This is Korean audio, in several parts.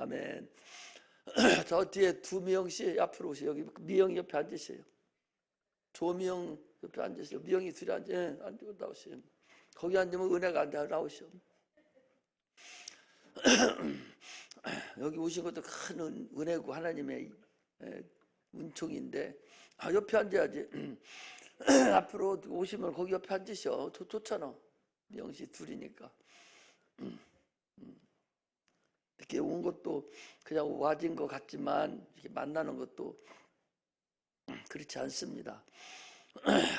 아멘. 저 뒤에 두 미영씨 앞으로 오세요. 여기 미영이 옆에 앉으세요. 조미영 옆에 앉으세요. 미영이 둘이 앉고 나오세요. 거기 앉으면 은혜가 안 나오시오. 여기 오신 것도 큰 은혜고 하나님의 은총인데 옆에 앉아야지. 앞으로 오시면 거기 옆에 앉으셔. 좋잖아. 미영씨 둘이니까. 이렇게 온 것도 그냥 와진 것 같지만 이렇게 만나는 것도 그렇지 않습니다.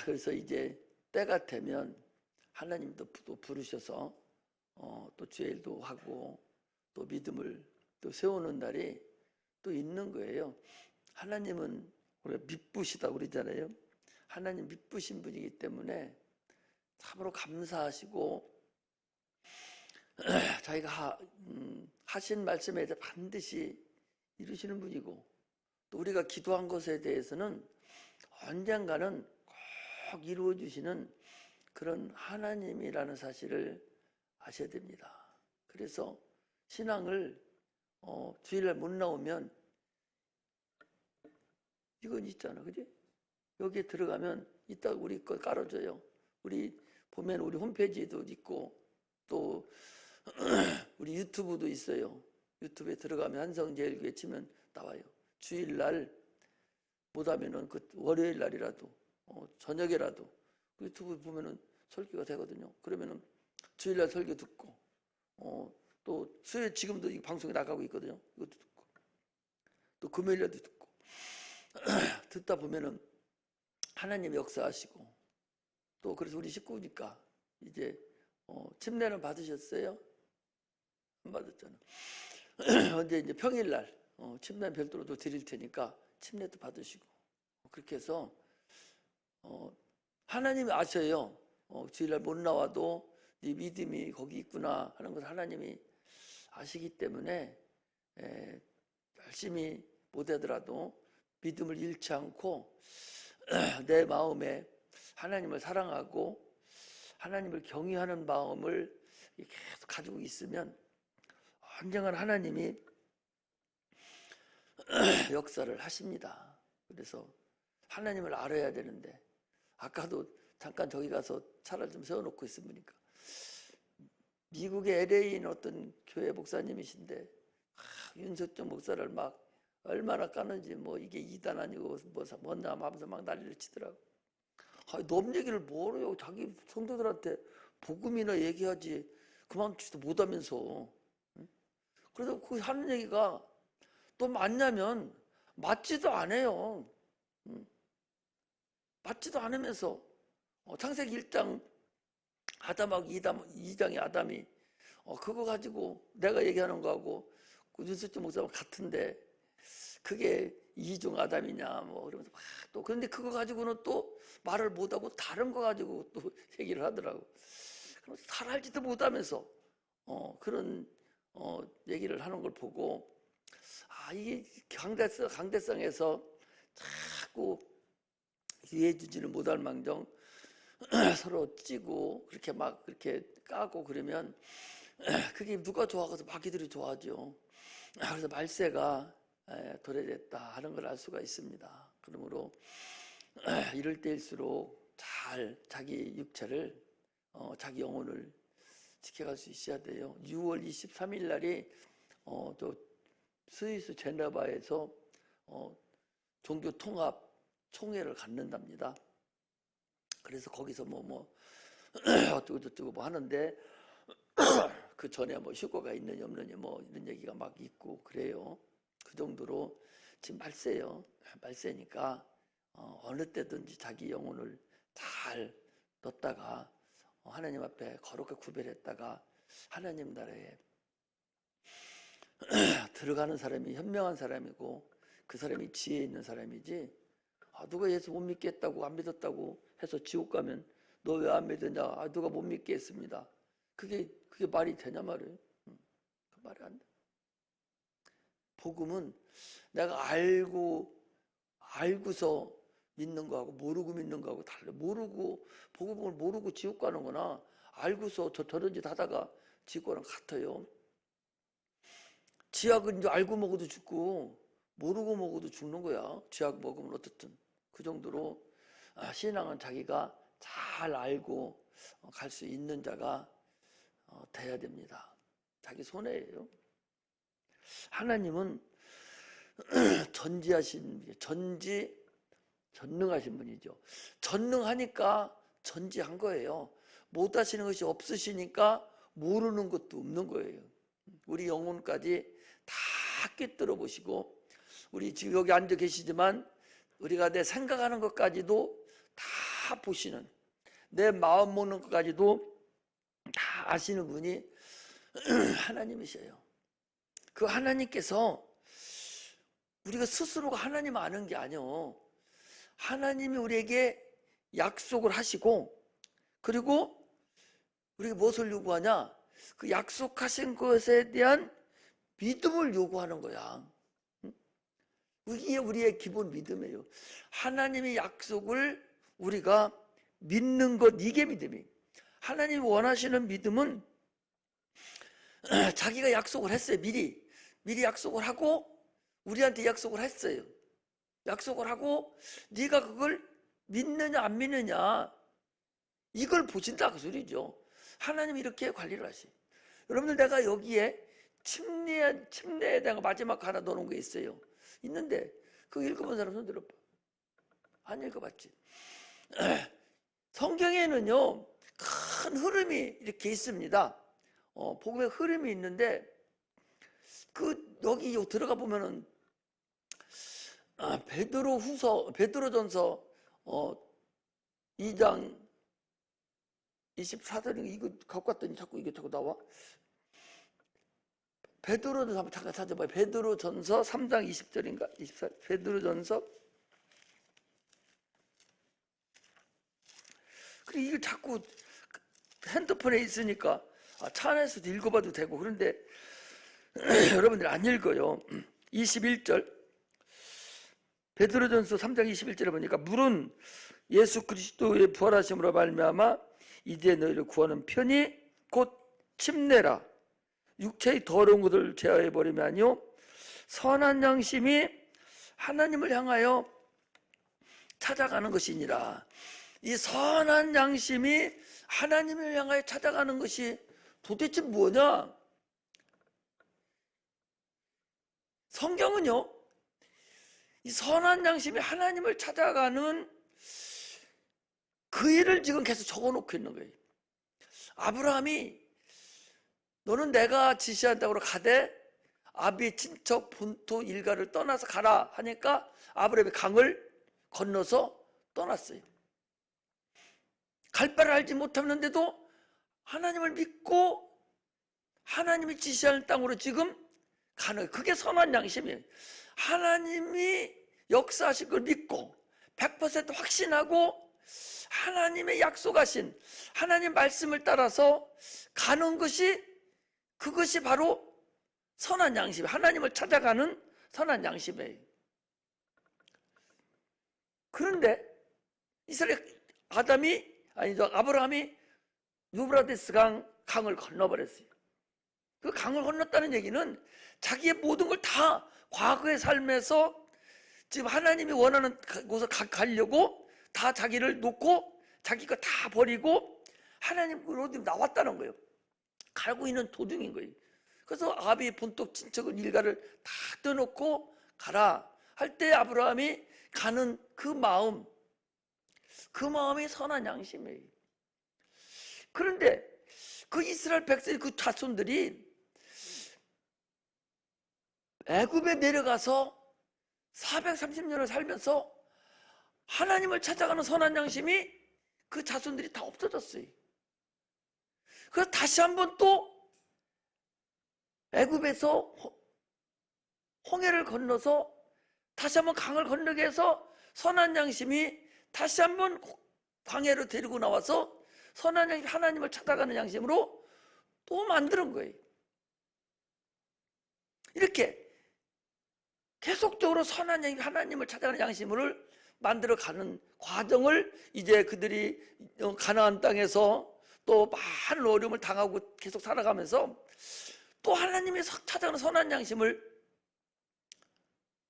그래서 이제 때가 되면 하나님도 또 부르셔서 또 주일도 하고 또 믿음을 또 세우는 날이 또 있는 거예요. 하나님은 우리가 믿부시다 그러잖아요. 하나님 믿부신 분이기 때문에 참으로 감사하시고 자기가 하신 말씀에 대해 반드시 이루시는 분이고 또 우리가 기도한 것에 대해서는 언젠가는 꼭 이루어주시는 그런 하나님이라는 사실을 아셔야 됩니다. 그래서 신앙을 주일날 못 나오면 이건 있잖아, 그지? 여기에 들어가면 이따 우리 거 깔아줘요. 우리 보면 우리 홈페이지에도 있고 또 우리 유튜브도 있어요. 유튜브에 들어가면 한성제일교회 치면 나와요. 주일날 못하면은 그 월요일 날이라도 저녁에라도 유튜브 보면은 설교가 되거든요. 그러면은 주일날 설교 듣고 또 수요일 지금도 이 방송에 나가고 있거든요. 이것도 듣고 또 금요일날도 듣고 듣다 보면은 하나님 역사하시고 또 그래서 우리 식구니까 이제 침례는 받으셨어요? 안 받았잖아. 언제 이제 평일날 침례 별도로 또 드릴 테니까 침례도 받으시고 그렇게 해서 하나님이 아셔요. 주일날 못 나와도 네 믿음이 거기 있구나 하는 것을 하나님이 아시기 때문에 열심히 못하더라도 믿음을 잃지 않고 내 마음에 하나님을 사랑하고 하나님을 경외하는 마음을 계속 가지고 있으면 언젠가 하나님이 역사를 하십니다. 그래서 하나님을 알아야 되는데 아까도 잠깐 저기 가서 차를 좀 세워놓고 있으니까 미국의 LA인 어떤 교회 목사님이신데 윤석정 목사를 막 얼마나 까는지 뭐 이게 이단 아니고 뭐냐 하면서 막 난리를 치더라고. 놈 얘기를 뭐래요. 자기 성도들한테 복음이나 얘기하지 그만두지도 못하면서. 그래서 그 하는 얘기가 또 맞냐면 맞지도 않아요. 맞지도 않으면서 창세기 1장 아담하고 2장의 아담이 그거 가지고 내가 얘기하는 거하고 그 윤석준 목사가 같은데 그게 이중 아담이냐 뭐 그러면서 막 또 그런데 그거 가지고는 또 말을 못하고 다른 거 가지고 또 얘기를 하더라고. 그럼 잘 알지도 못하면서 그런 얘기를 하는 걸 보고 이게 강대성에서 자꾸 이해해주지는 못할 망정 서로 찌고 그렇게 막 그렇게 까고 그러면 그게 누가 좋아하고서 마귀들이 좋아하죠. 그래서 말세가 도래됐다 하는 걸 알 수가 있습니다. 그러므로 이럴 때일수록 잘 자기 육체를 자기 영혼을 지켜갈 수 있어야 돼요. 6월 23일 날이 또 스위스 제네바에서 종교 통합 총회를 갖는답니다. 그래서 거기서 어쩌고 저쩌고 뭐 하는데 그 전에 뭐 휴거가 있느냐 없느냐 뭐 이런 얘기가 막 있고 그래요. 그 정도로 지금 말세요. 말세니까 어느 때든지 자기 영혼을 잘 넣었다가 하나님 앞에 거룩하게 구별했다가 하나님 나라에 들어가는 사람이 현명한 사람이고 그 사람이 지혜 있는 사람이지 누가 예수 못 믿겠다고 안 믿었다고 해서 지옥 가면 너 왜 안 믿으냐? 누가 못 믿게 했습니다. 그게 말이 되냐 말이에요. 그 말이 안 돼. 복음은 내가 알고서 믿는 거하고 모르고 믿는 거하고 달라. 복음을 모르고 지옥 가는 거나 알고서 저런 짓 하다가 지옥 가는 거 같아요. 쥐약은 이제 알고 먹어도 죽고 모르고 먹어도 죽는 거야. 쥐약 먹으면 어떻든. 그 정도로 신앙은 자기가 잘 알고 갈 수 있는 자가 돼야 됩니다. 자기 손해예요. 하나님은 전능하신 분이죠. 전능하니까 전지한 거예요. 못하시는 것이 없으시니까 모르는 것도 없는 거예요. 우리 영혼까지 다 꿰뚫어 보시고, 우리 지금 여기 앉아 계시지만 우리가 내 생각하는 것까지도 다 보시는, 내 마음 먹는 것까지도 다 아시는 분이 하나님이셔요. 그 하나님께서 우리가 스스로가 하나님 아는 게 아니요, 하나님이 우리에게 약속을 하시고, 그리고 우리가 무엇을 요구하냐? 그 약속하신 것에 대한 믿음을 요구하는 거야. 이게 우리의 기본 믿음이에요. 하나님의 약속을 우리가 믿는 것, 이게 믿음이에요. 하나님이 원하시는 믿음은 자기가 약속을 했어요. 미리 약속을 하고 우리한테 약속을 했어요. 약속을 하고 네가 그걸 믿느냐 안 믿느냐, 이걸 보신다 그 소리죠. 하나님이 이렇게 관리를 하세요. 여러분들, 내가 여기에 침례에 대한 마지막 하나 넣어놓은 게 있어요. 있는데 그거 읽어본 사람 손 들어봐. 안 읽어봤지? 성경에는요 큰 흐름이 이렇게 있습니다. 복음의 흐름이 있는데, 여기 들어가 보면은 베드로전서 2장 24절인가, 이거 갖고 왔더니 자꾸 이게 자꾸 나와. 베드로전서 한번 잠깐 찾아봐요. 베드로전서 3장 20절인가 24. 베드로전서. 그래, 이게 자꾸 핸드폰에 있으니까 차 안에서도 읽어봐도 되고, 그런데 여러분들 안 읽어요. 21절 베드로전서 3장 21절에 보니까, 물은 예수 그리스도의 부활하심으로 말미암아 이제 너희를 구하는 편이 곧 침례라. 육체의 더러운 것을 제어해버리면 아니요, 선한 양심이 하나님을 향하여 찾아가는 것이니라. 이 선한 양심이 하나님을 향하여 찾아가는 것이 도대체 뭐냐? 성경은요, 이 선한 양심이 하나님을 찾아가는 그 일을 지금 계속 적어놓고 있는 거예요. 아브라함이 너는 내가 지시한다고 가되 아비의 친척 본토 일가를 떠나서 가라 하니까 아브라함이 강을 건너서 떠났어요. 갈 바를 알지 못하는데도 하나님을 믿고 하나님이 지시하는 땅으로 지금 가는 거예요. 그게 선한 양심이에요. 하나님이 역사하실 걸 믿고 100% 확신하고 하나님의 약속하신 하나님 말씀을 따라서 가는 것이, 그것이 바로 선한 양심, 하나님을 찾아가는 선한 양심이에요. 그런데 아브라함이 유브라데스 강을 건너버렸어요. 그 강을 건넜다는 얘기는 자기의 모든 걸 다 과거의 삶에서 지금 하나님이 원하는 곳을 가려고 다 자기를 놓고 자기가 다 버리고 하나님으로 나왔다는 거예요. 가고 있는 도중인 거예요. 그래서 아비 본토 친척을 일가를 다 떠놓고 가라 할 때 아브라함이 가는 그 마음이 선한 양심이에요. 그런데 그 이스라엘 백성의 그 자손들이 애굽에 내려가서 430년을 살면서 하나님을 찾아가는 선한 양심이 그 자손들이 다 없어졌어요. 그래서 다시 한번 또 애굽에서 홍해를 건너서 다시 한번 강을 건너게 해서 선한 양심이 다시 한번 광야로 데리고 나와서 선한 양심, 하나님을 찾아가는 양심으로 또 만드는 거예요. 이렇게 계속적으로 선한 양심, 하나님을 찾아가는 양심을 만들어가는 과정을 이제 그들이 가나안 땅에서 또 많은 어려움을 당하고 계속 살아가면서 또 하나님이 찾아오는 선한 양심을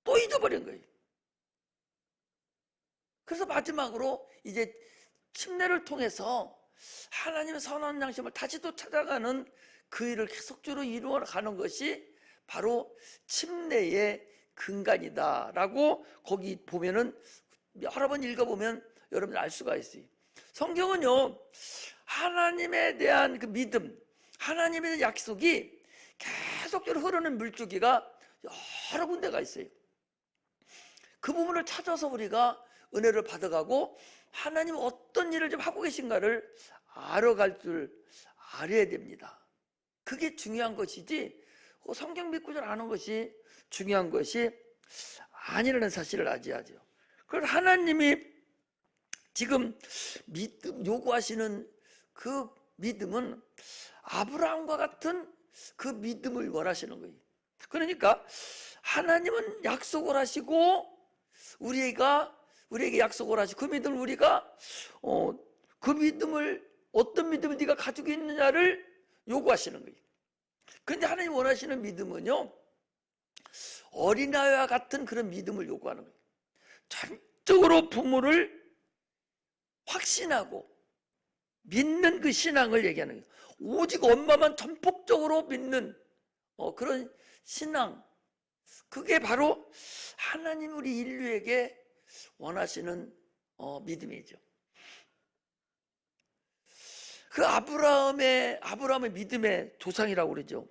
또 잊어버린 거예요. 그래서 마지막으로 이제 침례를 통해서 하나님의 선한 양심을 다시 또 찾아가는 그 일을 계속적으로 이루어가는 것이 바로 침례의 근간이다라고 거기 보면은 여러 번 읽어보면 여러분 알 수가 있어요. 성경은요, 하나님에 대한 그 믿음, 하나님에 대한 약속이 계속적으로 흐르는 물줄기가 여러 군데가 있어요. 그 부분을 찾아서 우리가 은혜를 받아가고 하나님 어떤 일을 좀 하고 계신가를 알아갈 줄 알아야 됩니다. 그게 중요한 것이지 성경 믿고 잘 아는 것이 중요한 것이 아니라는 사실을 아셔야죠. 그래서 하나님이 지금 믿음 요구하시는 그 믿음은 아브라함과 같은 그 믿음을 원하시는 거예요. 그러니까 하나님은 약속을 하시고 우리에게 약속을 하시고 그 믿음을 우리가 그 믿음을 어떤 믿음을 네가 가지고 있느냐를 요구하시는 거예요. 그런데 하나님 원하시는 믿음은요, 어린아이와 같은 그런 믿음을 요구하는 거예요. 전적으로 부모를 확신하고 믿는 그 신앙을 얘기하는 거예요. 오직 엄마만 전폭적으로 믿는 그런 신앙, 그게 바로 하나님 우리 인류에게 원하시는 믿음이죠. 그 아브라함의 믿음의 조상이라고 그러죠.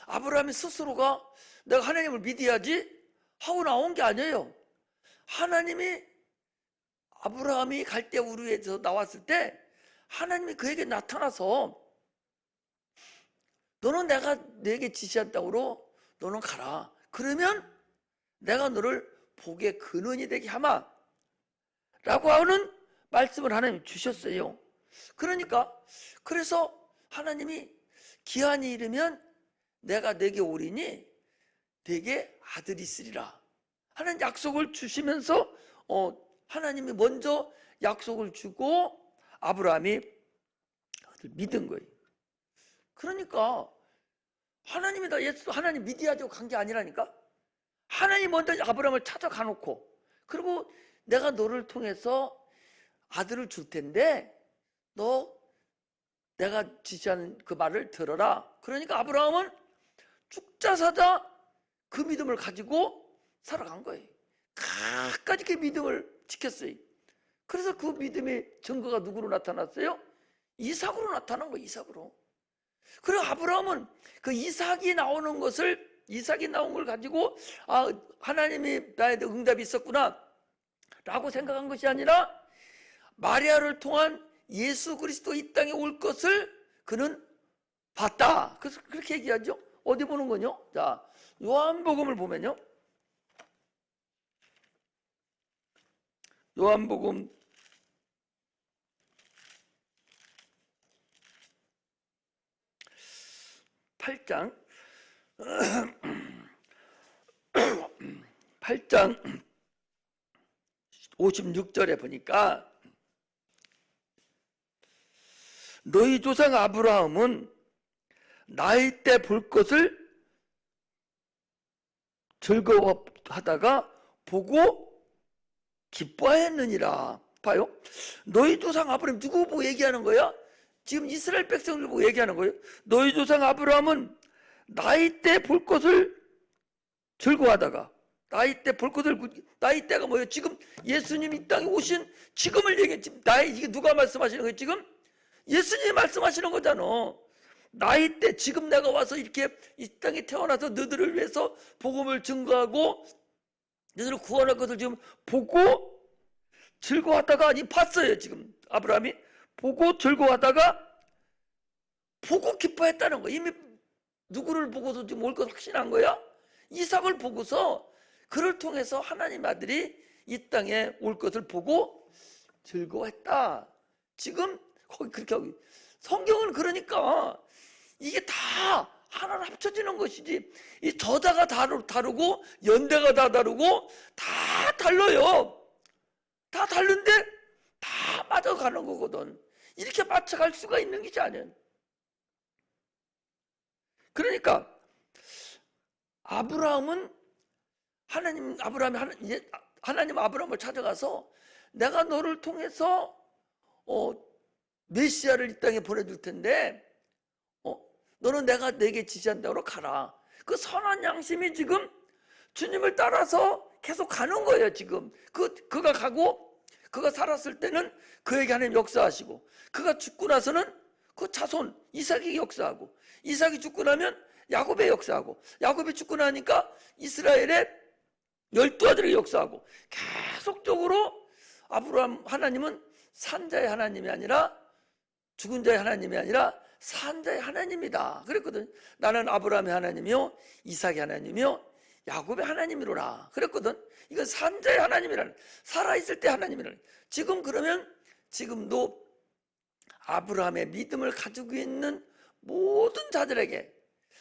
아브라함이 스스로가 내가 하나님을 믿어야지 하고 나온 게 아니에요. 하나님이 아브라함이 갈대 우르에서 나왔을 때 하나님이 그에게 나타나서 너는 내가 내게 지시한다고 너는 가라. 그러면 내가 너를 복의 근원이 되게 하마 라고 하는 말씀을 하나님 주셨어요. 그래서 하나님이 기한이 이르면 내가 내게 오리니 내게 아들이 있으리라 하는 약속을 주시면서 하나님이 먼저 약속을 주고 아브라함이 믿은 거예요. 그러니까 하나님이 다 예수 하나님 믿어야죠 간 게 아니라니까. 하나님 먼저 아브라함을 찾아가 놓고 그리고 내가 너를 통해서 아들을 줄 텐데 너 내가 지시한 그 말을 들어라. 그러니까 아브라함은 죽자사자 그 믿음을 가지고 살아간 거예요. 끝까지 그 믿음을 지켰어요. 그래서 그 믿음의 증거가 누구로 나타났어요? 이삭으로 나타난 거예요. 이삭으로. 그리고 아브라함은 그 이삭이 나온 걸 가지고 하나님이 나에 대해 응답이 있었구나 라고 생각한 것이 아니라 마리아를 통한 예수 그리스도 이 땅에 올 것을 그는 봤다. 그래서 그렇게 얘기하죠. 어디 보는 거요? 자, 요한복음을 보면요. 요한복음 8장 56절에 보니까 너희 조상 아브라함은 나이 때 볼 것을 즐거워하다가 보고 기뻐했느니라. 봐요. 너희 조상 아브라함 누구 보고 얘기하는 거야? 지금 이스라엘 백성들 보고 얘기하는 거예요. 너희 조상 아브라함은 나이 때 볼 것을 즐거워하다가 나이 때가 뭐예요? 지금 예수님 이 땅에 오신 지금을 얘기해. 이게 누가 말씀하시는 거예요? 지금 예수님이 말씀하시는 거잖아. 나이 때 지금 내가 와서 이렇게 이 땅에 태어나서 너희들을 위해서 복음을 증거하고 너희들을 구원할 것을 지금 보고 즐거워하다가 봤어요. 지금 아브라함이 보고 즐거워하다가 보고 기뻐했다는 거야. 이미 누구를 보고서 지금 올 것 확신한 거야? 이삭을 보고서 그를 통해서 하나님 아들이 이 땅에 올 것을 보고 즐거워했다. 지금 거기 그렇게 하고 성경은 그러니까 이게 다 하나로 합쳐지는 것이지 이 저자가 다르고 연대가 다 다르고 다 달라요. 다 다른데 다 맞아가는 거거든. 이렇게 맞춰갈 수가 있는 것이 아니야. 그러니까 아브라함은 하나님 아브라함을 찾아가서 내가 너를 통해서 메시아를 이 땅에 보내줄 텐데 너는 내게 지시한 대로 가라. 그 선한 양심이 지금 주님을 따라서 계속 가는 거예요. 지금 그가 가고 그가 살았을 때는 그에게 하나님 역사하시고, 그가 죽고 나서는 그 자손 이삭이 역사하고, 이삭이 죽고 나면 야곱의 역사하고, 야곱이 죽고 나니까 이스라엘의 12아들의 역사하고, 계속적으로 아브라함 하나님은 산자의 하나님이 아니라 죽은 자의 하나님이 아니라 산자의 하나님이다 그랬거든. 나는 아브라함의 하나님이요 이삭의 하나님이요 야곱의 하나님이로라 그랬거든. 이건 산자의 하나님이라는, 살아있을 때 하나님이라는. 지금 그러면 지금도 아브라함의 믿음을 가지고 있는 모든 자들에게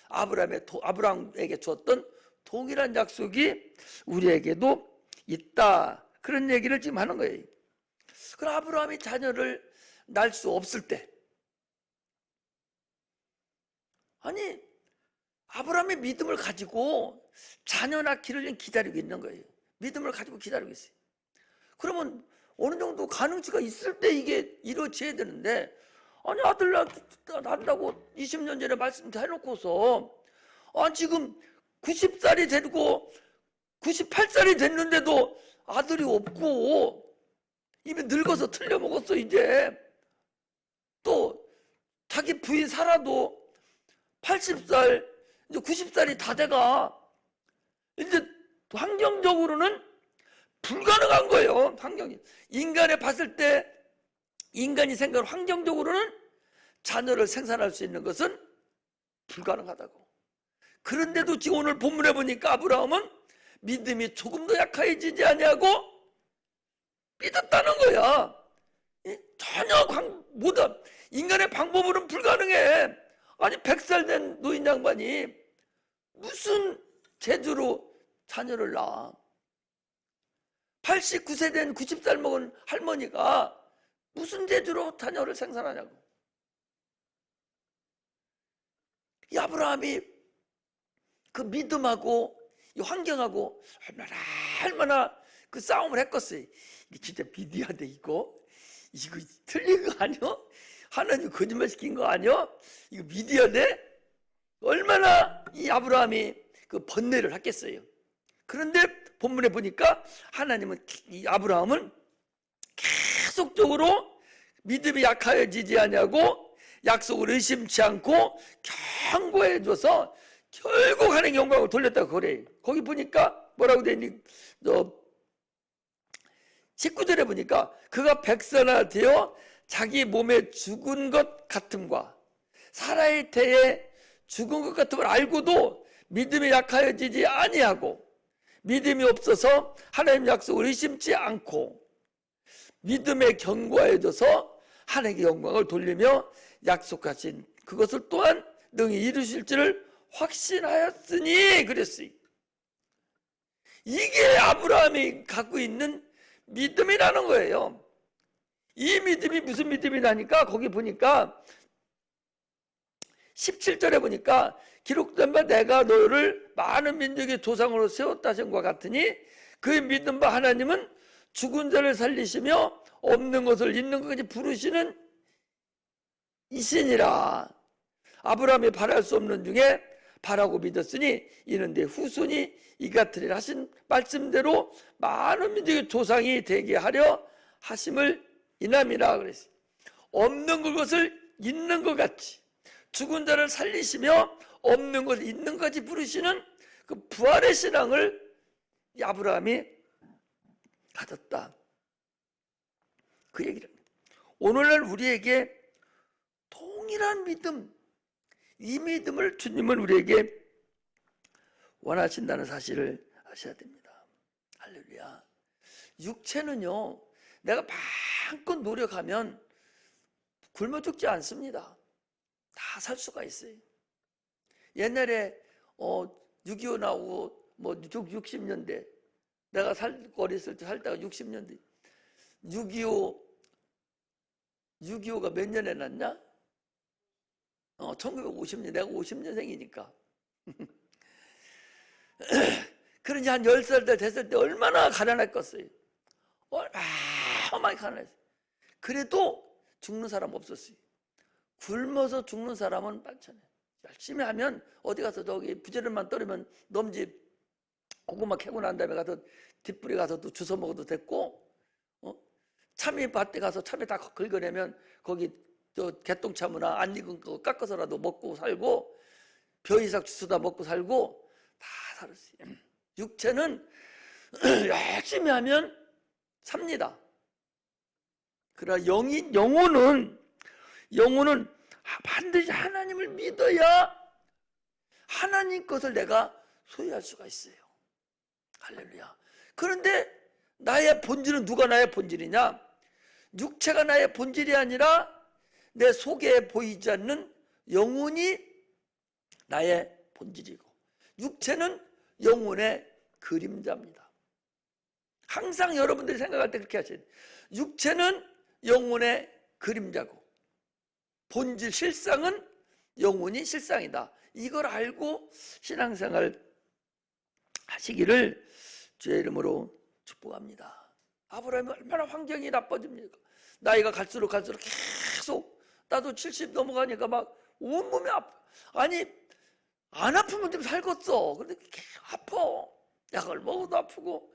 아브라함에게 줬던 동일한 약속이 우리에게도 있다, 그런 얘기를 지금 하는 거예요. 그럼 아브라함이 자녀를 낳을 수 없을 때, 아니 아브라함의 믿음을 가지고 자녀 낳기를 기다리고 있는 거예요. 믿음을 가지고 기다리고 있어요. 그러면 어느 정도 가능치가 있을 때 이게 이루어져야 되는데, 아니 아들 낳는다고 20년 전에 말씀해놓고서 지금 90살이 되고 98살이 됐는데도 아들이 없고, 이미 늙어서 틀려먹었어. 이제 또 자기 부인 살아도 80살 이제 90살이 다 돼가. 이제 환경적으로는 불가능한 거예요. 환경이, 인간에 봤을 때 인간이 생각하는 환경적으로는 자녀를 생산할 수 있는 것은 불가능하다고. 그런데도 지금 오늘 본문에 보니까 아브라함은 믿음이 조금 더 약해지지 아니하고 믿었다는 거야. 전혀 못한, 인간의 방법으로는 불가능해. 아니 100살 된 노인 양반이 무슨 재주로 자녀를 낳아? 89세 된 90살 먹은 할머니가 무슨 재주로 자녀를 생산하냐고. 이 아브라함이 그 믿음하고 이 환경하고 얼마나 그 싸움을 했겠어요. 이게 진짜 믿어야 돼. 이거 틀린 거 아니야? 하나님 거짓말 시킨 거 아니야? 이거 믿어야 돼? 얼마나 이 아브라함이 그 번뇌를 했겠어요. 그런데 본문에 보니까 하나님은, 이 아브라함은 계속적으로 믿음이 약해지지 아니하고 약속을 의심치 않고 경고해줘서 결국 하나님의 영광을 돌렸다고 그래. 거기 보니까 뭐라고 되니? 19절에 보니까 그가 백선화되어 자기 몸에 죽은 것 같음과 사라의 태에 죽은 것 같음을 알고도 믿음이 약하여지지 아니하고, 믿음이 없어서 하나님 약속을 의심치 않고 믿음에 견고하여져서 하나님의 영광을 돌리며 약속하신 그것을 또한 능히 이루실 줄을 확신하였으니 그랬어요. 이게 아브라함이 갖고 있는 믿음이라는 거예요. 이 믿음이 무슨 믿음이라니까, 거기 보니까 17절에 보니까 기록된 바 내가 너를 많은 민족의 조상으로 세웠다 하신 것 같으니 그의 믿음 바 하나님은 죽은 자를 살리시며 없는 것을 있는 것까지 부르시는 이신이라. 아브라함이 바랄 수 없는 중에 바라고 믿었으니 이는 내 후손이 이 같으리라 하신 말씀대로 많은 민족의 조상이 되게 하려 하심을 인함이라 그랬어요. 없는 것을 있는 것 같이, 죽은 자를 살리시며 없는 것을 있는 것까지 부르시는 그 부활의 신앙을 이 아브라함이 가졌다, 그 얘기를 합니다. 오늘날 우리에게 동일한 믿음, 이 믿음을 주님은 우리에게 원하신다는 사실을 아셔야 됩니다. 할렐루야. 육체는요, 내가 마음껏 노력하면 굶어 죽지 않습니다. 다 살 수가 있어요. 옛날에 6.25 나오고 60년대 내가 거리 있을 때 살다가 60년대 6.25가 몇 년에 났냐? 1950년, 내가 50년생이니까. 그러니 한 10살 됐을 때 얼마나 가난했겠어요. 얼마나 가난했어요. 그래도 죽는 사람 없었어요. 굶어서 죽는 사람은 많잖아요. 열심히 하면 어디 가서 저기 부지런만 떨으면 넘집 고구마 캐고 난 다음에 가서 뒷부리 가서 또 주워 먹어도 됐고, 참외밭에 가서 참외 다 긁어내면 거기 저 개똥차무나 안 익은 거 깎아서라도 먹고 살고, 벼이삭 주스다 먹고 살고 다 살았어요. 육체는 열심히 하면 삽니다. 그러나 영혼은 반드시 하나님을 믿어야 하나님 것을 내가 소유할 수가 있어요. 할렐루야. 그런데 나의 본질은 누가 나의 본질이냐? 육체가 나의 본질이 아니라 내 속에 보이지 않는 영혼이 나의 본질이고, 육체는 영혼의 그림자입니다. 항상 여러분들이 생각할 때 그렇게 하셔야 돼요. 육체는 영혼의 그림자고 본질 실상은 영혼이 실상이다. 이걸 알고 신앙생활 하시기를 주의 이름으로 축복합니다. 아브라함이 얼마나 환경이 나빠집니까? 나이가 갈수록 계속, 나도 70 넘어가니까 막 온몸이 아파. 아니 안 아프면 좀 살겠어. 근데 아파. 약을 먹어도 아프고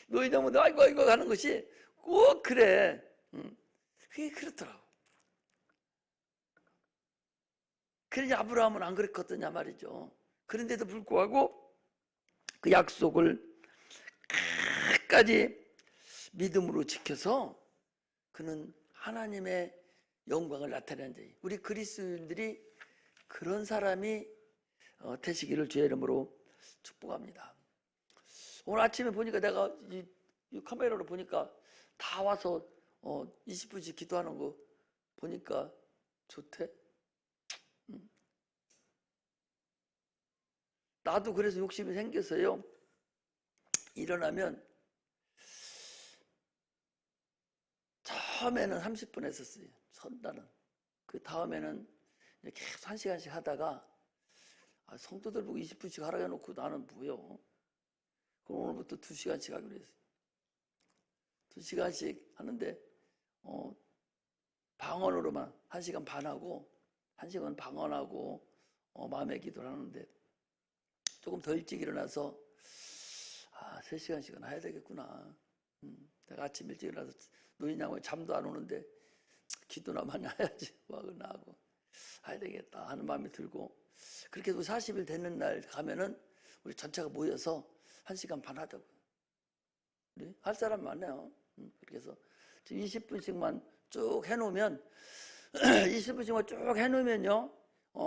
너희 너무 아이고 하는 것이 꼭 그래. 그게 그렇더라고. 그러니 아브라함은 안 그랬거든요 말이죠. 그런데도 불구하고 그 약속을 끝까지 믿음으로 지켜서 그는 하나님의 영광을 나타내는 자예요. 우리 그리스도인들이 그런 사람이 되시기를 주의 이름으로 축복합니다. 오늘 아침에 보니까 내가 이 카메라로 보니까 다 와서 20분씩 기도하는 거 보니까 좋대. 나도 그래서 욕심이 생겼어요. 일어나면 처음에는 30분 했었어요. 선다는. 그 다음에는 계속 1시간씩 하다가 성도들 보고 20분씩 하라고 해놓고 나는 뭐요? 그럼 오늘부터 2시간씩 하기로 했어요. 2시간씩 하는데 방언으로만 1시간 반 하고 1시간 방언하고 마음의 기도를 하는데 조금 더 일찍 일어나서 3시간씩은 해야 되겠구나. 내가 아침 일찍 일어나서 노인양은 잠도 안 오는데 기도나 많이 해야지 와그나 하고 해야 되겠다 하는 마음이 들고, 그렇게 해서 40일 되는 날 가면은 우리 전체가 모여서 1시간 반 하자고요. 우리 할 사람 많아요. 그렇게 해서 20분씩만 쭉 해놓으면 20분씩만 쭉 해놓으면요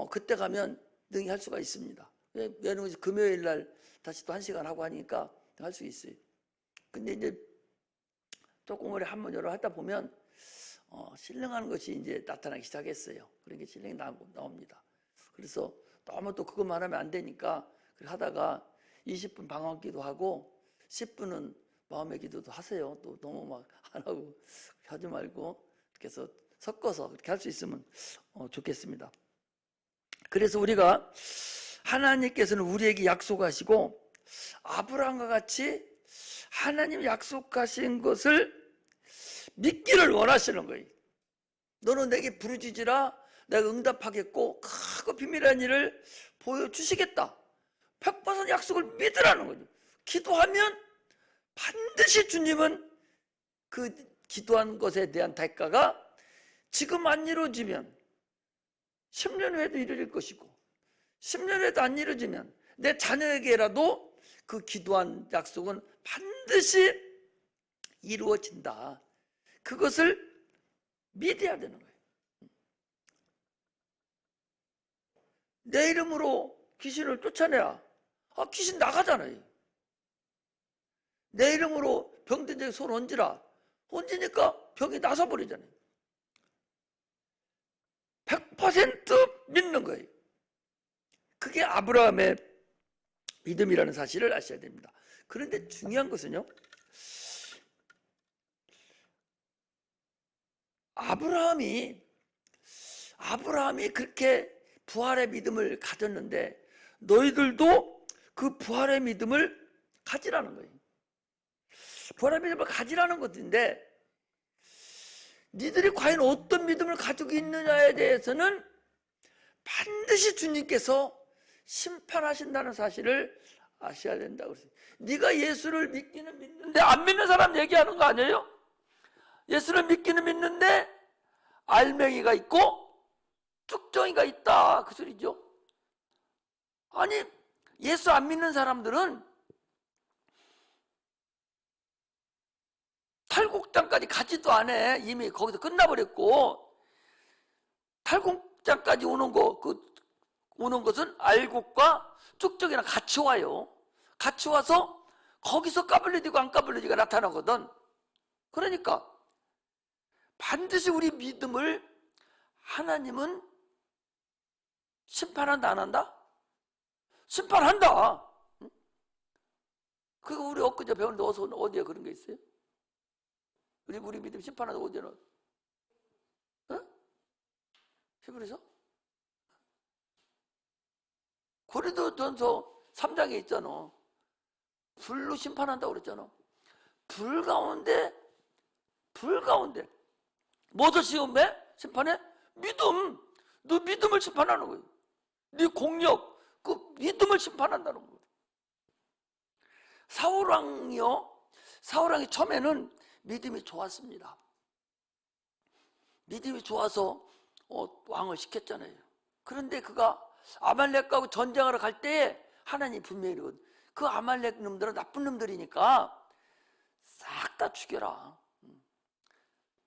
그때 가면 능히 할 수가 있습니다. 왜냐면 금요일 날 다시 또 1시간 하고 하니까 할 수 있어요. 근데 이제 조금 오래 한 번 여러 하다 보면 신령하는 것이 이제 나타나기 시작했어요. 그러니까 신령이 나옵니다. 그래서 너무 또 그것만 하면 안 되니까 하다가 20분 방언기도 하고 10분은 마음의 기도도 하세요. 또 너무 막 안 하고 하지 말고 이렇게 해서 섞어서 그렇게 할 수 있으면 좋겠습니다. 그래서 우리가 하나님께서는 우리에게 약속하시고 아브라함과 같이 하나님 약속하신 것을 믿기를 원하시는 거예요. 너는 내게 부르짖으라 내가 응답하겠고 크고 비밀한 일을 보여주시겠다. 100% 약속을 믿으라는 거죠. 기도하면 반드시 주님은 그 기도한 것에 대한 대가가 지금 안 이루어지면 10년 후에도 이루어질 것이고 10년 후에도 안 이루어지면 내 자녀에게라도 그 기도한 약속은 반드시 이루어진다. 그것을 믿어야 되는 거예요. 내 이름으로 귀신을 쫓아내야 귀신 나가잖아요. 내 이름으로 병든 자에게 손 얹으라. 얹으니까 병이 나서버리잖아요. 100% 믿는 거예요. 그게 아브라함의 믿음이라는 사실을 아셔야 됩니다. 그런데 중요한 것은요, 아브라함이 그렇게 부활의 믿음을 가졌는데 너희들도 그 부활의 믿음을 가지라는 거예요. 부활의 믿음을 가지라는 것인데 니들이 과연 어떤 믿음을 가지고 있느냐에 대해서는 반드시 주님께서 심판하신다는 사실을 아셔야 된다고 그랬어요. 네가 예수를 믿기는 믿는데 안 믿는 사람 얘기하는 거 아니에요? 예수를 믿기는 믿는데 알맹이가 있고 쭉정이가 있다 그 소리죠. 아니 예수 안 믿는 사람들은 탈곡장까지 가지도 않아. 이미 거기서 끝나버렸고 탈곡장까지 오는 것은 알곡과 쭉정이랑 같이 와요. 같이 와서 거기서 까불러지고 안 까불러지가 나타나거든. 그러니까 반드시 우리 믿음을 하나님은 심판한다 안 한다? 심판한다. 그거 우리 엊그제 배웠는데 어디에 그런 게 있어요? 우리 믿음 심판한다 어디는? 히브리서? 고린도전서 3장에 있잖아. 불로 심판한다고 그랬잖아. 불 가운데 무엇을 심판해? 믿음. 너 믿음을 심판하는 거예요. 네 공력, 그 믿음을 심판한다는 거예요. 사울왕이 처음에는 믿음이 좋았습니다. 믿음이 좋아서 왕을 시켰잖아요. 그런데 그가 아말렉하고 전쟁하러 갈 때에 하나님 분명히 이러거든. 그 아말렉 놈들은 나쁜 놈들이니까 싹 다 죽여라.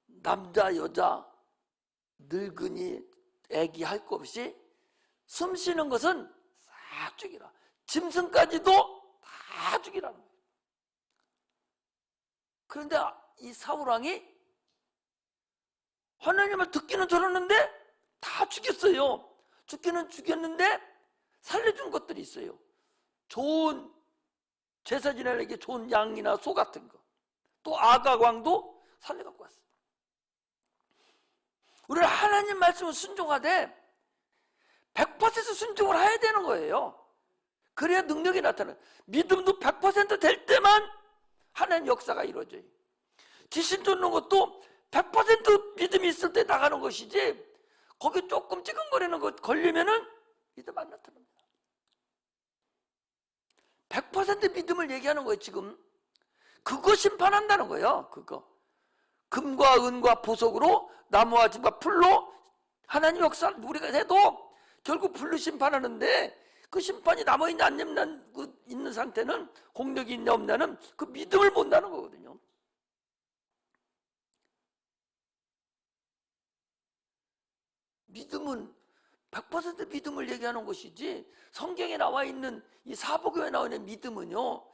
남자 여자 늙은이 애기 할 거 없이 숨 쉬는 것은 싹 죽이라. 짐승까지도 다 죽이라는 거예요. 그런데 이 사울왕이 하나님을 듣기는 들었는데 다 죽였어요. 죽기는 죽였는데 살려준 것들이 있어요. 좋은 제사 지내려게 좋은 양이나 소 같은 거. 또 아각 왕도 살려갖고 왔어요. 우리는 하나님 말씀을 순종하되 100% 순종을 해야 되는 거예요. 그래야 능력이 나타나요. 믿음도 100%될 때만 하나님 역사가 이루어져요. 귀신 쫓는 것도 100% 믿음이 있을 때 나가는 것이지 거기 조금 찌근거리는 것 걸리면은 믿음 안 나타납니다. 100% 믿음을 얘기하는 거예요. 지금 그거 심판한다는 거예요. 그거 금과 은과 보석으로 나무와 집과 풀로 하나님 역사 우리가 해도 결국 불로 심판하는데 그 심판이 남아있냐 안 있는 상태는 공력이 있냐 없냐는 그 믿음을 본다는 거거든요. 믿음은 100% 믿음을 얘기하는 것이지 성경에 나와 있는 이 사복음에 나와 있는 믿음은요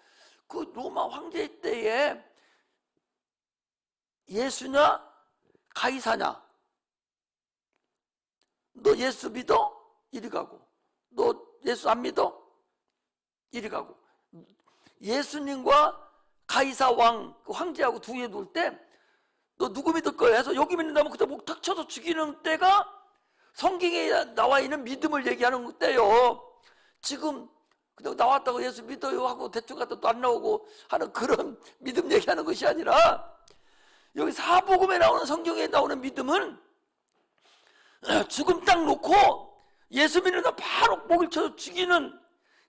그 로마 황제 때에 예수냐 가이사냐 너 예수 믿어? 이리 가고 너 예수 안 믿어? 이리 가고 예수님과 가이사 왕 황제하고 두에 둘 때 너 누구 믿을 거야? 해서 여기 믿는다면 그때 목 탁 쳐서 죽이는 때가 성경에 나와 있는 믿음을 얘기하는 때요. 지금 그냥 나왔다고 예수 믿어요 하고 대충 갔다 또 안 나오고 하는 그런 믿음 얘기하는 것이 아니라 여기 사복음에 나오는 성경에 나오는 믿음은 죽음 딱 놓고 예수 믿는다 바로 목을 쳐서 죽이는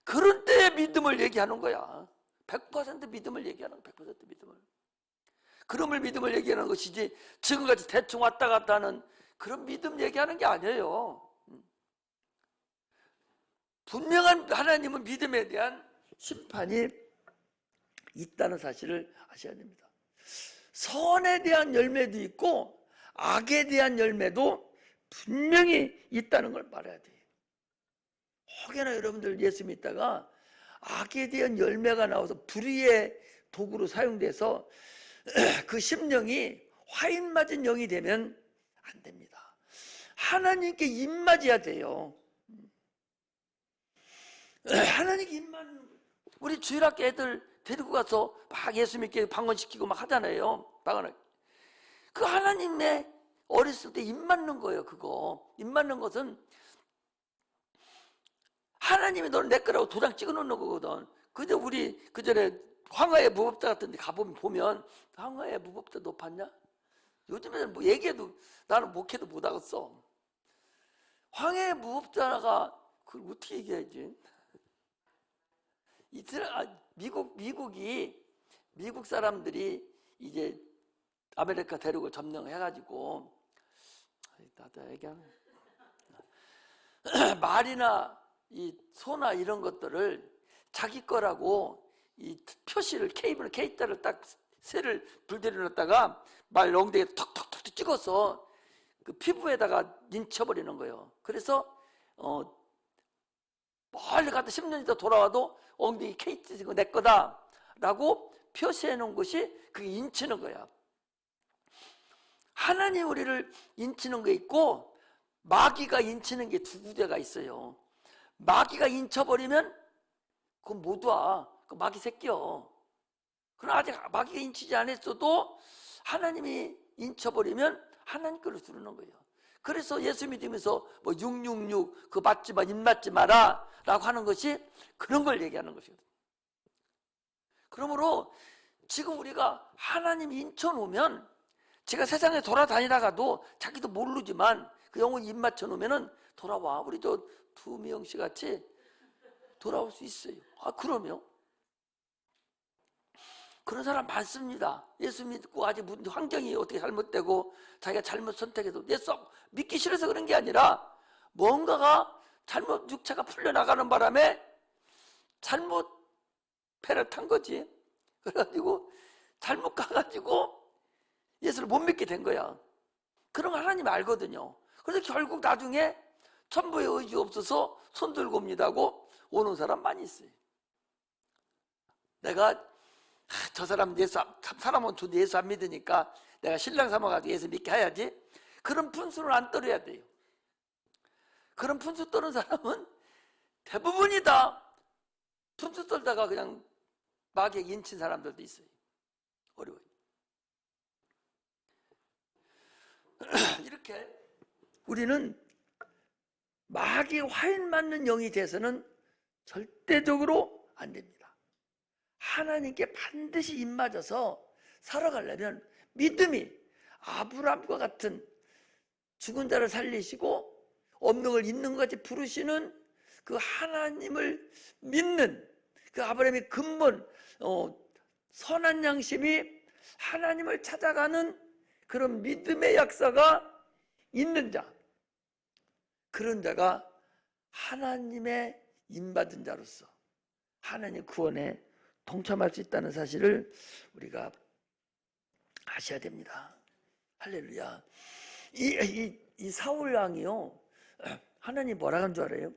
그런 때의 믿음을 얘기하는 거야. 100% 믿음을 얘기하는 거야. 100% 믿음을. 그럼을 믿음을 얘기하는 것이지 지금까지 대충 왔다 갔다 하는 그런 믿음 얘기하는 게 아니에요. 분명한 하나님은 믿음에 대한 심판이 있다는 사실을 아셔야 됩니다. 선에 대한 열매도 있고 악에 대한 열매도 분명히 있다는 걸 말해야 돼요. 혹여나 여러분들 예수 믿다가 악에 대한 열매가 나와서 불의의 도구로 사용돼서 그 심령이 화인 맞은 영이 되면 안 됩니다. 하나님께 입맞아야 돼요. 하나님께 입맞는 우리 주일학교 애들 데리고 가서 막 예수 믿게 방언시키고 막 하잖아요. 방언을. 그 하나님의 어렸을 때 입 맞는 거예요. 그거 입 맞는 것은 하나님이 너를 내 거라고 도장 찍어 놓는 거거든. 근데 우리 그전에 황하의 무법자 같은 데 가보면 황하의 무법자 너 봤냐? 요즘에는 뭐 얘기해도 나는 목회도 못 하겠어. 황해의 무법자가 그걸 어떻게 얘기하지? 미국 사람들이 이제 아메리카 대륙을 점령해가지고 나도 얘기하네. 말이나 이 소나 이런 것들을 자기 거라고 이 표시를 K자를 딱 새를 불들여 놨다가 말 엉덩이에 톡톡톡 찍어서 그 피부에다가 인쳐버리는 거예요. 그래서 멀리 갔다 10년 있다 돌아와도 엉덩이 K 찍은 거 내 거다 라고 표시해 놓은 것이 그게 인치는 거야. 하나님 우리를 인치는 게 있고 마귀가 인치는 게 두 구제가 있어요. 마귀가 인쳐버리면 그건 못 와. 그 마귀 새끼요. 그러나 아직 마귀가 인치지 않았어도 하나님이 인쳐버리면 하나님 걸로 부르는 거예요. 그래서 예수 믿으면서 뭐 666 그거 맞지 마, 입 맞지 마라 라고 하는 것이 그런 걸 얘기하는 것이거든요. 그러므로 지금 우리가 하나님이 인쳐놓으면 제가 세상에 돌아다니다가도 자기도 모르지만 그 영혼 입 맞춰놓으면 돌아와. 우리 저 두미영 씨 같이 돌아올 수 있어요. 아, 그러면 그런 사람 많습니다. 예수 믿고 아직 무슨 환경이 어떻게 잘못되고 자기가 잘못 선택해도 예수 믿기 싫어서 그런 게 아니라 뭔가가 잘못 육체가 풀려나가는 바람에 잘못 배를 탄 거지. 그래가지고 잘못 가가지고 예수를 못 믿게 된 거야. 그런 거 하나님 알거든요. 그래서 결국 나중에 천부의 의지 없어서 손 들고 옵니다고 오는 사람 많이 있어요. 내가 저 사람 사람은 예수 안 믿으니까 내가 신랑 삼아가지고 예수 믿게 해야지. 그런 푼수를 안 떨어야 돼요. 그런 푼수 떠는 사람은 대부분이다 푼수 떨다가 그냥 마귀에 인친 사람들도 있어요. 어려워요. 이렇게 우리는 마귀에 화인 맞는 영이 돼서는 절대적으로 안 됩니다. 하나님께 반드시 입맞아서 살아가려면 믿음이 아브라함과 같은 죽은 자를 살리시고 언명을 있는 것 같이 부르시는 그 하나님을 믿는 그 아브라함의 근본 선한 양심이 하나님을 찾아가는 그런 믿음의 역사가 있는 자, 그런 자가 하나님의 인받은 자로서 하나님의 구원에 동참할 수 있다는 사실을 우리가 아셔야 됩니다. 할렐루야. 이 사울 왕이요, 하나님 뭐라 한 줄 알아요?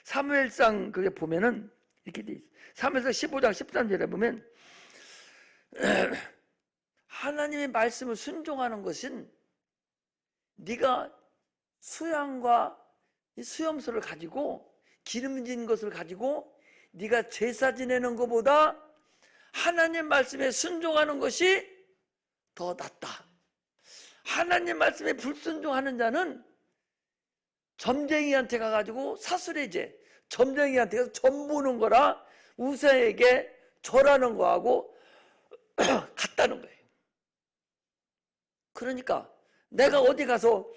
사무엘상 그게 보면은 이렇게 돼 있어요. 사무엘상 15장 13절에 보면 하나님의 말씀을 순종하는 것은 네가 수양과 수염소를 가지고 기름진 것을 가지고 네가 제사 지내는 것보다 하나님 말씀에 순종하는 것이 더 낫다. 하나님 말씀에 불순종하는 자는 점쟁이한테 가가지고 사수레제, 점쟁이한테 가서 점 보는 거라 우사에게 절하는 거하고 같다는 거예요. 그러니까 내가 어디 가서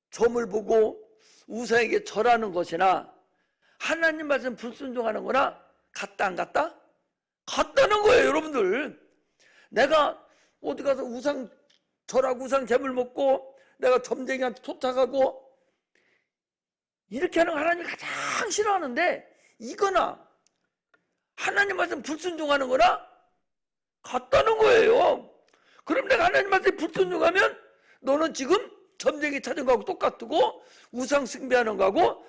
점을 보고 우사에게 절하는 것이나 하나님 말씀 불순종하는 거나 같다 안 같다? 같다는 거예요, 여러분들. 내가 어디 가서 우상 절하고 우상 재물 먹고 내가 점쟁이한테 토착하고 이렇게 하는 거 하나님이 가장 싫어하는데 이거나 하나님 말씀 불순종하는 거나 같다는 거예요. 그럼 내가 하나님 말씀에 불순종하면 너는 지금 점쟁이 찾은 거하고 똑같고 우상 숭배하는 거하고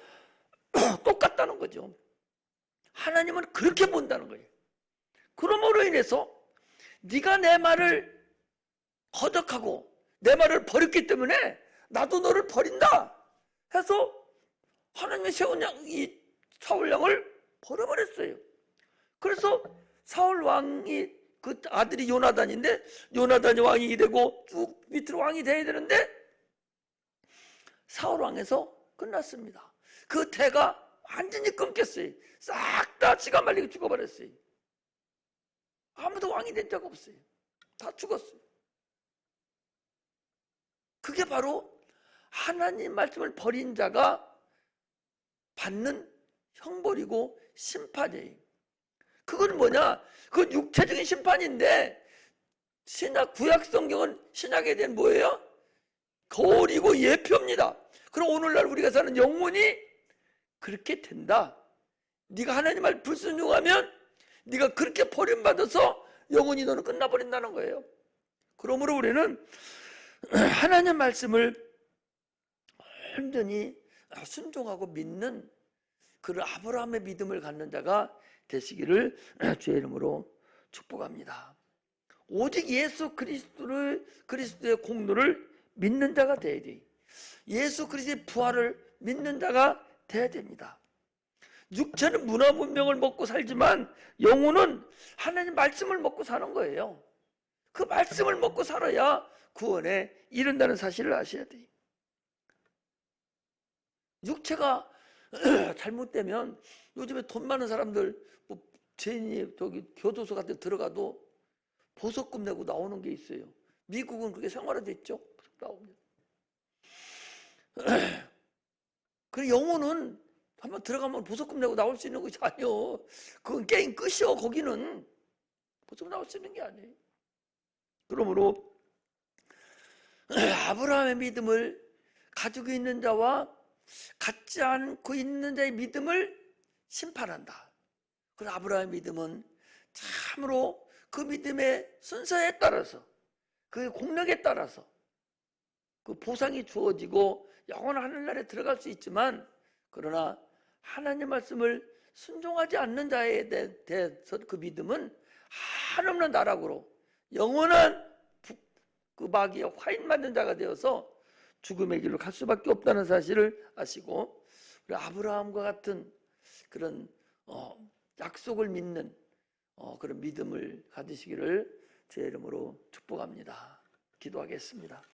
똑같다는 거죠. 하나님은 그렇게 본다는 거예요. 그러므로 인해서 네가 내 말을 거역하고 내 말을 버렸기 때문에 나도 너를 버린다 해서 하나님이 세운 이 사울 왕을 버려버렸어요. 그래서 사울 왕이 그 아들이 요나단인데 요나단이 왕이 되고 쭉 밑으로 왕이 돼야 되는데 사울 왕에서 끝났습니다. 그 대가 완전히 끊겼어요. 싹 다 지가 말리고 죽어버렸어요. 아무도 왕이 된 적 없어요. 다 죽었어요. 그게 바로 하나님 말씀을 버린 자가 받는 형벌이고 심판이에요. 그건 뭐냐? 그건 육체적인 심판인데 신약 구약 성경은 신약에 대한 뭐예요? 거울이고 예표입니다. 그럼 오늘날 우리가 사는 영혼이 그렇게 된다. 네가 하나님 말 불순종하면 네가 그렇게 버림받아서 영혼이 너는 끝나버린다는 거예요. 그러므로 우리는 하나님 말씀을 온전히 순종하고 믿는 그런 아브라함의 믿음을 갖는 자가 되시기를 주의 이름으로 축복합니다. 오직 예수 그리스도의 공로를 믿는 자가 되어야 돼. 예수 그리스도의 부활을 믿는 자가 되어야 됩니다. 육체는 문화 문명을 먹고 살지만 영혼은 하나님 말씀을 먹고 사는 거예요. 그 말씀을 먹고 살아야 구원에 이른다는 사실을 아셔야 돼요. 육체가 잘못되면 요즘에 돈 많은 사람들 뭐 죄인이 저기 교도소 같은 데 들어가도 보석금 내고 나오는 게 있어요. 미국은 그게 생활화됐죠. 나옵니다. 그 영혼은 한번 들어가면 보석금 내고 나올 수 있는 것이 아니요. 그건 게임 끝이요. 거기는 보석금 나올 수 있는 게 아니에요. 그러므로 아브라함의 믿음을 가지고 있는 자와 갖지 않고 있는 자의 믿음을 심판한다. 그래서 아브라함의 믿음은 참으로 그 믿음의 순서에 따라서 그 공력에 따라서 그 보상이 주어지고 영원한 하늘나라에 들어갈 수 있지만 그러나 하나님 말씀을 순종하지 않는 자에 대해서 그 믿음은 한없는 나락으로 영원한 그 마귀의 화인 맞는 자가 되어서 죽음의 길로 갈 수밖에 없다는 사실을 아시고 우리 아브라함과 같은 그런 약속을 믿는 그런 믿음을 가지시기를 제 이름으로 축복합니다. 기도하겠습니다.